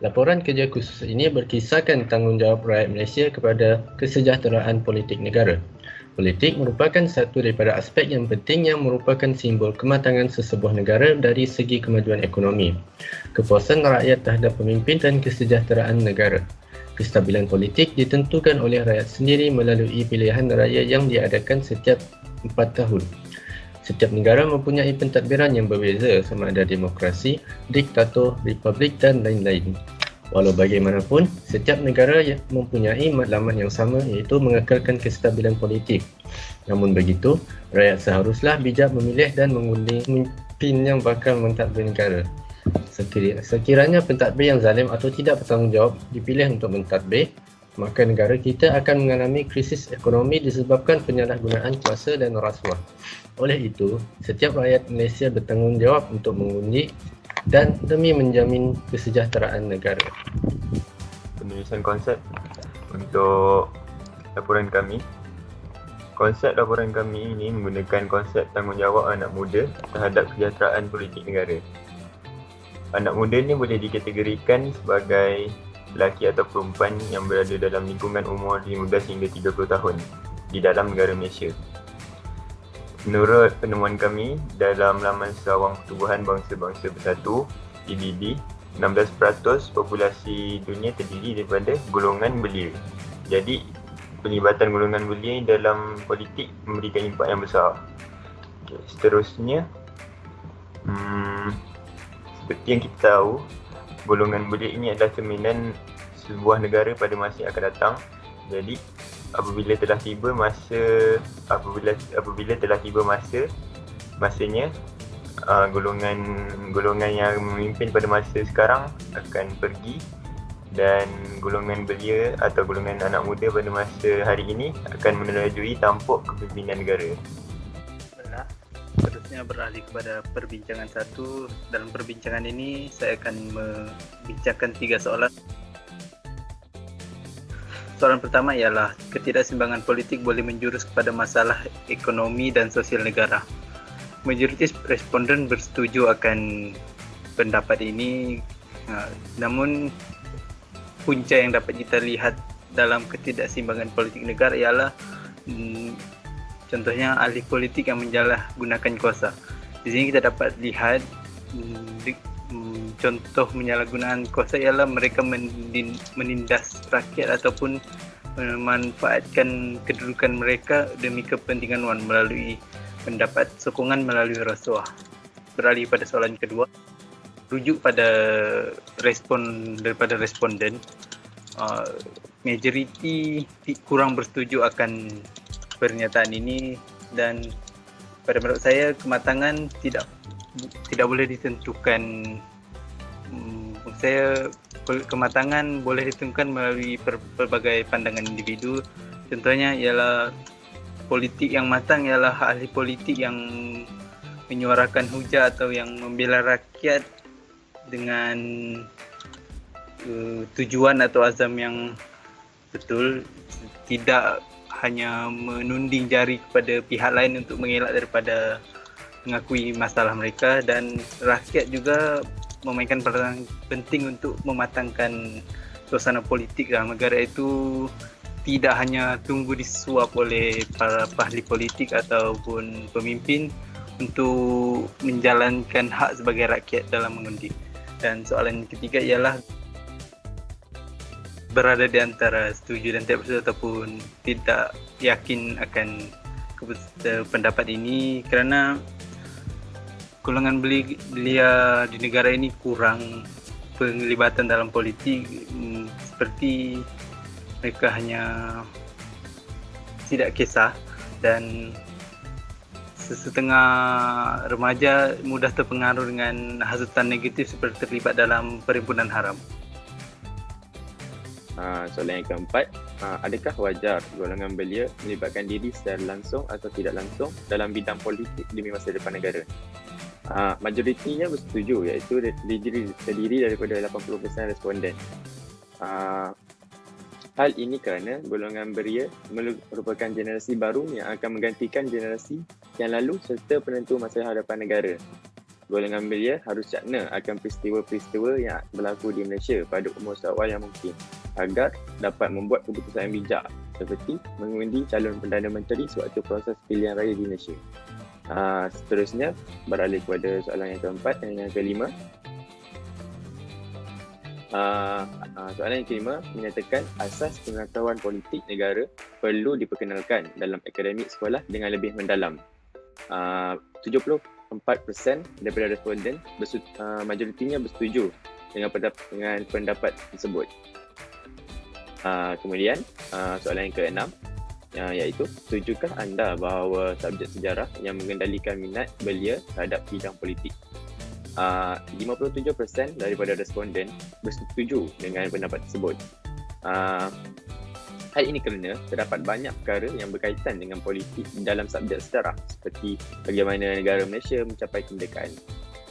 Laporan kerja khusus ini berkisarkan tanggungjawab rakyat Malaysia kepada kesejahteraan politik negara. Politik merupakan satu daripada aspek yang penting yang merupakan simbol kematangan sesebuah negara dari segi kemajuan ekonomi, kepuasan rakyat terhadap pemimpin dan kesejahteraan negara. Kestabilan politik ditentukan oleh rakyat sendiri melalui pilihan raya yang diadakan setiap 4 tahun. Setiap negara mempunyai pentadbiran yang berbeza sama ada demokrasi, diktator, republik dan lain-lain. Walau bagaimanapun, setiap negara mempunyai matlamat yang sama iaitu mengekalkan kestabilan politik. Namun begitu, rakyat seharuslah bijak memilih dan mengundi pemimpin yang bakal mentadbir negara. Sekiranya pentadbir yang zalim atau tidak bertanggungjawab dipilih untuk mentadbir, maka negara kita akan mengalami krisis ekonomi disebabkan penyalahgunaan kuasa dan rasuah. Oleh itu, setiap rakyat Malaysia bertanggungjawab untuk mengundi dan demi menjamin kesejahteraan negara. Penulisan konsep untuk laporan kami. Konsep laporan kami ini menggunakan konsep tanggungjawab anak muda terhadap kesejahteraan politik negara. Anak muda ni boleh dikategorikan sebagai lelaki atau perempuan yang berada dalam lingkungan umur 15 hingga 30 tahun di dalam negara Malaysia. Menurut penemuan kami, dalam Laman Sawang Pertubuhan Bangsa-Bangsa Bersatu, PBB, 16% populasi dunia terdiri daripada golongan belia. Jadi, pelibatan golongan belia dalam politik memberikan impak yang besar. Okay, seterusnya, seperti yang kita tahu, golongan belia ini adalah cerminan sebuah negara pada masa yang akan datang. Jadi, apabila telah tiba masanya, golongan yang memimpin pada masa sekarang akan pergi dan golongan belia atau golongan anak muda pada masa hari ini akan menerajui tampuk kepimpinan negara. Seterusnya beralih kepada perbincangan satu. Dalam perbincangan ini saya akan membincangkan 3 soalan. Soalan pertama ialah ketidakseimbangan politik boleh menjurus kepada masalah ekonomi dan sosial negara. Majoritis responden bersetuju akan pendapat ini, namun punca yang dapat kita lihat dalam ketidakseimbangan politik negara ialah contohnya ahli politik yang menyalahgunakan kuasa. Di sini kita dapat lihat contoh menyalahgunaan kuasa ialah mereka menindas rakyat ataupun memanfaatkan kedudukan mereka demi kepentingan wan melalui mendapat sokongan melalui rasuah. Beralih pada soalan kedua, rujuk pada respon daripada responden, majoriti kurang bersetuju akan pernyataan ini dan pada menurut saya kematangan tidak boleh ditentukan. Kematangan boleh ditentukan melalui pelbagai pandangan individu. Contohnya ialah politik yang matang ialah ahli politik yang menyuarakan hujah atau yang membela rakyat dengan tujuan atau azam yang betul, tidak hanya menunding jari kepada pihak lain untuk mengelak daripada mengakui masalah mereka, dan rakyat juga memainkan peranan penting untuk mematangkan suasana politik dalam negara itu, tidak hanya tunggu disuap oleh para ahli politik ataupun pemimpin untuk menjalankan hak sebagai rakyat dalam mengundi. Dan soalan ketiga ialah berada di antara setuju dan tidak setuju ataupun tidak yakin akan pendapat ini, kerana golongan belia di negara ini kurang penglibatan dalam politik, seperti mereka hanya tidak kisah, dan setengah remaja mudah terpengaruh dengan hasutan negatif seperti terlibat dalam perhimpunan haram. Soalan yang keempat, adakah wajar golongan belia melibatkan diri secara langsung atau tidak langsung dalam bidang politik demi masa depan negara? Majoritinya bersetuju, iaitu terdiri daripada 80% responden. Hal ini kerana golongan belia merupakan generasi baru yang akan menggantikan generasi yang lalu serta penentu masa hadapan negara. golongan belia harus cakna akan peristiwa-peristiwa yang berlaku di Malaysia pada umur seawal yang mungkin agar dapat membuat keputusan yang bijak seperti mengundi calon Perdana Menteri sewaktu proses pilihan raya di Malaysia. Seterusnya, beralih kepada soalan yang keempat dan yang kelima. Soalan yang kelima menyatakan asas pengetahuan politik negara perlu diperkenalkan dalam akademik sekolah dengan lebih mendalam. 74% daripada responden majoritinya bersetuju dengan pendapat tersebut. Kemudian soalan yang keenam, iaitu setujukah anda bahawa subjek sejarah yang mengendalikan minat belia terhadap bidang politik? 57% daripada responden bersetuju dengan pendapat tersebut. Hal ini kerana terdapat banyak perkara yang berkaitan dengan politik dalam subjek sejarah seperti bagaimana negara Malaysia mencapai kemerdekaan.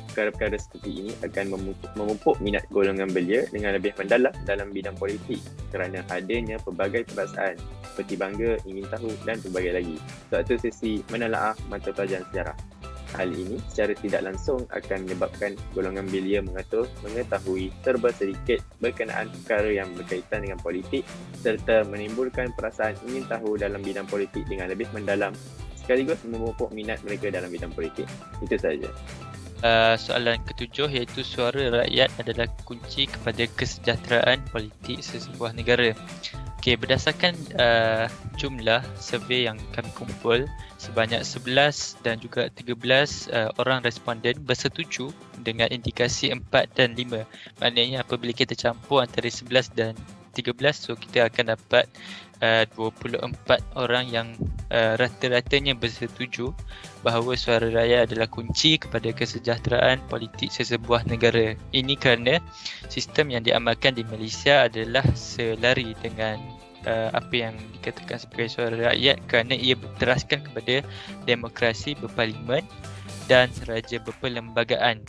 Perkara-perkara seperti ini akan memupuk minat golongan belia dengan lebih mendalam dalam bidang politik kerana adanya pelbagai perasaan seperti bangga, ingin tahu dan pelbagai lagi sewaktu sesi menelaah mata pelajaran sejarah. Hal ini secara tidak langsung akan menyebabkan golongan belia mengetahui serba sedikit berkenaan perkara yang berkaitan dengan politik serta menimbulkan perasaan ingin tahu dalam bidang politik dengan lebih mendalam sekaligus memupuk minat mereka dalam bidang politik. Itu sahaja. Soalan ketujuh iaitu suara rakyat adalah kunci kepada kesejahteraan politik sesebuah negara. Okey, berdasarkan jumlah survey yang kami kumpul, sebanyak 11 dan juga 13 orang responden bersetuju dengan indikasi 4 dan 5. Maknanya apabila kita campur antara 11 dan 13, so kita akan dapat 24 orang yang rata-ratanya bersetuju bahawa suara rakyat adalah kunci kepada kesejahteraan politik sesebuah negara. Ini kerana sistem yang diamalkan di Malaysia adalah selari dengan apa yang dikatakan sebagai suara rakyat kerana ia berteraskan kepada demokrasi berparlimen dan raja berperlembagaan.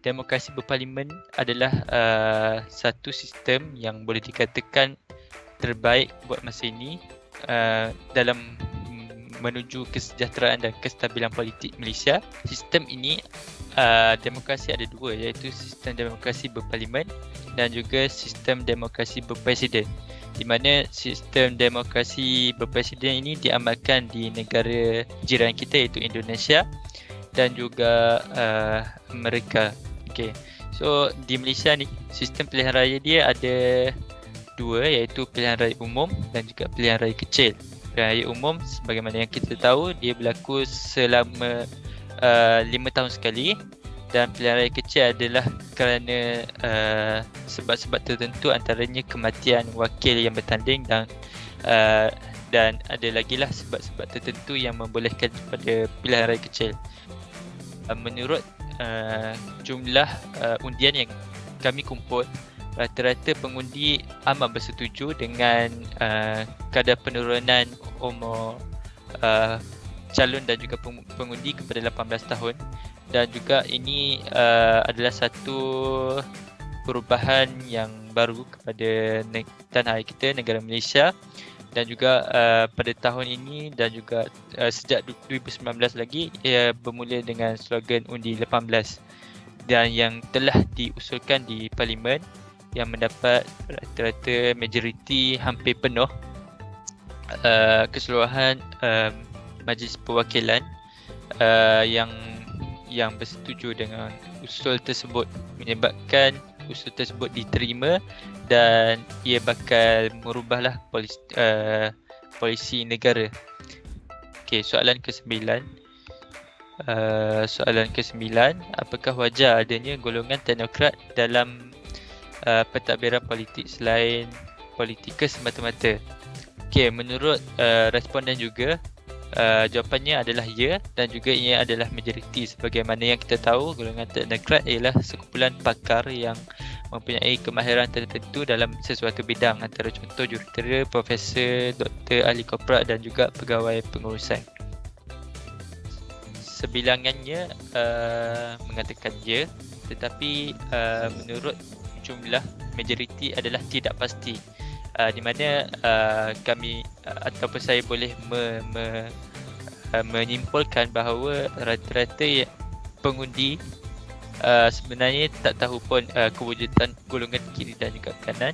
Demokrasi berparlimen adalah satu sistem yang boleh dikatakan terbaik buat masa ini dalam menuju kesejahteraan dan kestabilan politik Malaysia. Sistem ini demokrasi ada dua, iaitu sistem demokrasi berparlimen dan juga sistem demokrasi berpresiden, di mana sistem demokrasi berpresiden ini diamalkan di negara jiran kita iaitu Indonesia dan juga Amerika. Okay. So di Malaysia ni sistem pilihan raya dia ada dua, iaitu pilihan raya umum dan juga pilihan raya kecil. Pilihan raya umum sebagaimana yang kita tahu dia berlaku selama 5 tahun sekali, dan pilihan raya kecil adalah kerana sebab-sebab tertentu, antaranya kematian wakil yang bertanding dan ada lagi lah sebab-sebab tertentu yang membolehkan pada pilihan raya kecil. Menurut jumlah undian yang kami kumpul, rata-rata pengundi amat bersetuju dengan kadar penurunan umur calon dan juga pengundi kepada 18 tahun, dan juga ini adalah satu perubahan yang baru kepada tanah air kita, negara Malaysia, dan juga pada tahun ini dan juga sejak 2019 lagi ia bermula dengan slogan undi 18 dan yang telah diusulkan di parlimen yang mendapat rata-rata majoriti hampir penuh keseluruhan Majlis Perwakilan yang bersetuju dengan usul tersebut, menyebabkan usul tersebut diterima dan ia bakal merubahlah polisi negara. Okey, soalan ke-9. Apakah wajar adanya golongan teknokrat dalam pentadbiran politik selain politika semata-mata? Okey, menurut responden juga jawapannya adalah ya, dan juga ia adalah majoriti. Sebagaimana yang kita tahu, golongan teknokrat ialah sekumpulan pakar yang mempunyai kemahiran tertentu dalam sesuatu bidang, antara contoh jurutera, profesor, doktor, ahli korporat dan juga pegawai pengurusan. Sebilangannya mengatakan ya, tetapi menurut jumlah majoriti adalah tidak pasti, di mana kami ataupun saya boleh menyimpulkan bahawa rata-rata pengundi sebenarnya tak tahu pun kewujudan golongan kiri dan juga kanan,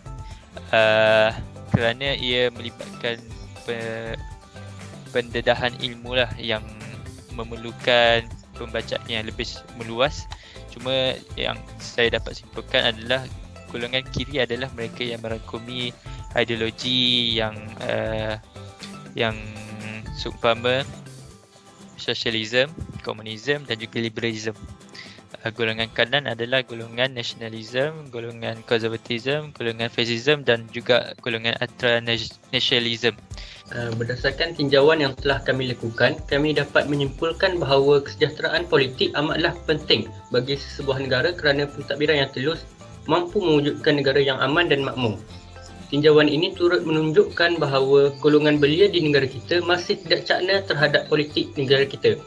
kerana ia melibatkan pendedahan ilmu lah yang memerlukan pembacaan yang lebih meluas. Cuma yang saya dapat simpulkan adalah golongan kiri adalah mereka yang merangkumi ideologi yang seumpama sosialisme, komunisme dan juga liberalisme. Golongan kanan adalah golongan nasionalisme, golongan konservatisme, golongan fasisme dan juga golongan ultranasionalisme. Berdasarkan tinjauan yang telah kami lakukan, kami dapat menyimpulkan bahawa kesejahteraan politik amatlah penting bagi sebuah negara kerana pentadbiran yang telus mampu mewujudkan negara yang aman dan makmur. Tinjauan ini turut menunjukkan bahawa golongan belia di negara kita masih tidak cakna terhadap politik negara kita.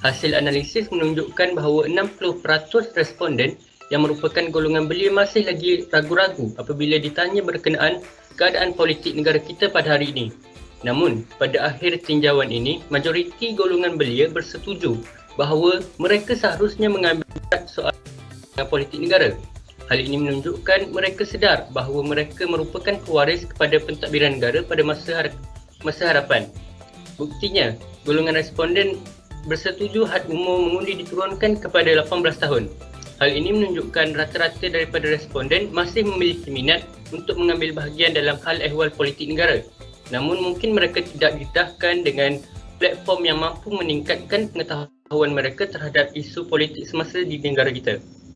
Hasil analisis menunjukkan bahawa 60% responden yang merupakan golongan belia masih lagi ragu-ragu apabila ditanya berkenaan keadaan politik negara kita pada hari ini. Namun, pada akhir tinjauan ini, majoriti golongan belia bersetuju bahawa mereka seharusnya mengambil soal politik negara. Hal ini menunjukkan mereka sedar bahawa mereka merupakan pewaris kepada pentadbiran negara pada masa hadapan. Buktinya, golongan responden bersetuju had umur mengundi diturunkan kepada 18 tahun. Hal ini menunjukkan rata-rata daripada responden masih memiliki minat untuk mengambil bahagian dalam hal ehwal politik negara. Namun mungkin mereka tidak didedahkan dengan platform yang mampu meningkatkan pengetahuan mereka terhadap isu politik semasa di negara kita.